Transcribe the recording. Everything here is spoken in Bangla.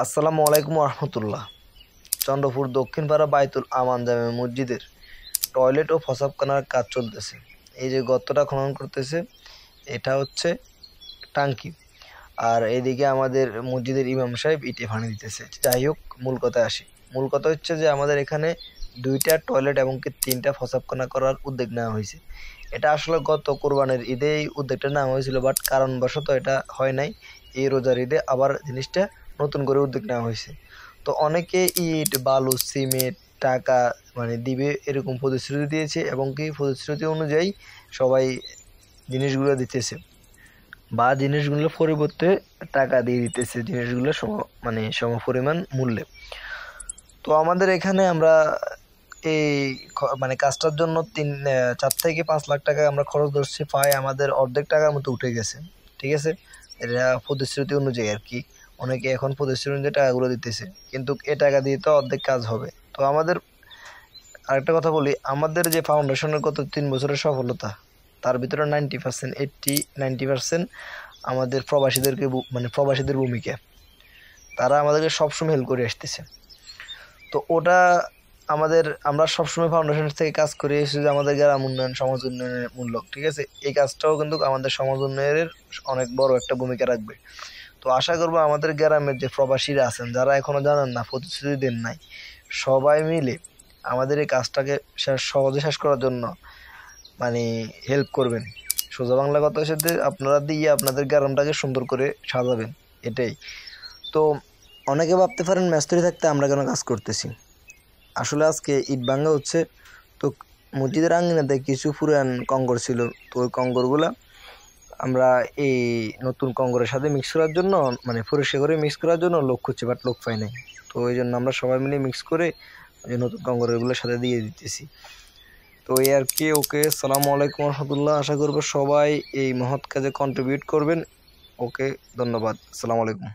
আসসালামু আলাইকুম রহমতুল্লাহ। চন্দ্রপুর দক্ষিণপাড়া বাইতুল আমান জামে মসজিদের টয়লেট ও প্রস্রাবখানার কাজ চলতেছে। এই যে গর্তটা খনন করতেছে, এটা হচ্ছে টাঙ্কি। আর এদিকে আমাদের মসজিদের ইমাম সাহেব ইটে পানি দিতেছে। যাই হোক, মূল কথায় আসি। মূল কথা হচ্ছে যে আমাদের এখানে 2টা টয়লেট এবং 3টা প্রস্রাবখানা করার উদ্যোগ নেওয়া হয়েছে। এটা আসলে গত কোরবানির ঈদে এই উদ্যোগটা নেওয়া হয়েছিল, বাট কারণবশত এটা হয় নাই। এই রোজার ঈদে আবার জিনিসটা নতুন করে উদ্যোগ নেওয়া হয়েছে। তো অনেকে ইট, বালু, সিমেন্ট, টাকা দিবে এরকম প্রতিশ্রুতি দিয়েছে, এবং কি প্রতিশ্রুতি অনুযায়ী সবাই জিনিসগুলো দিতেছে, বা জিনিসগুলোর পরিবর্তে টাকা দিয়ে দিতেছে জিনিসগুলো সম পরিমাণ মূল্যে। তো আমাদের এখানে আমরা এই কাজটার জন্য 4 থেকে 5 লাখ টাকা আমরা খরচ ধরছি। প্রায় আমাদের অর্ধেক টাকার মতো উঠে গেছে। ঠিক আছে, এটা প্রতিশ্রুতি অনুযায়ী আর কি। অনেকে এখন প্রতিশ্রুতি অনুযায়ী টাকাগুলো দিতেছে, কিন্তু এ টাকা দিয়ে তো অর্ধেক কাজ হবে। তো আমাদের আরেকটা কথা বলি, আমাদের যে ফাউন্ডেশনের গত 3 বছরের সফলতা, তার ভিতরে 90% আমাদের প্রবাসীদের ভূমিকা। তারা আমাদেরকে সবসময় হেল্প করে আসতেছে। তো ওটা আমরা সবসময় ফাউন্ডেশন থেকে কাজ করে এসেছি যে আমাদের গ্রাম উন্নয়ন, সমাজ উন্নয়নের মূল্যক। ঠিক আছে, এই কাজটাও কিন্তু আমাদের সমাজ উন্নয়নের অনেক বড় একটা ভূমিকা রাখবে। তো আশা করবো আমাদের গ্রামের যে প্রবাসীরা আছেন, যারা এখনো জানেন না, প্রতিশ্রুতি দেন নাই, সবাই মিলে আমাদের এই কাজটাকে সহজে শেষ করার জন্য হেল্প করবেন। সোজা বাংলা কথা হচ্ছে আপনারা দিয়ে আপনাদের গ্রামটাকে সুন্দর করে সাজাবেন, এটাই। তো অনেকে ভাবতে পারেন মেস্তুরি থাকতে আমরা কেন কাজ করতেছি। আসলে আজকে ইট ভাঙ্গা হচ্ছে। তো মসজিদের আঙ্গিনাতে কিছু পুরান কঙ্কর ছিল, তো ওই কঙ্করগুলা আমরা এই নতুন কঙ্করের সাথে মিক্স করার জন্য, পরিষ্কার করে মিক্স করার জন্য লোক খুঁজছি, বাট লোক পাই নাই। তো ওই জন্য আমরা সবাই মিলে মিক্স করে ওই নতুন কঙ্করগুলোর সাথে দিয়ে দিতেছি। তো এই আর কি। ওকে, আসসালামু আলাইকুম রহমতুল্লাহ। আশা করবো সবাই এই মহৎ কাজে কন্ট্রিবিউট করবেন। ওকে, ধন্যবাদ। আসসালামু আলাইকুম।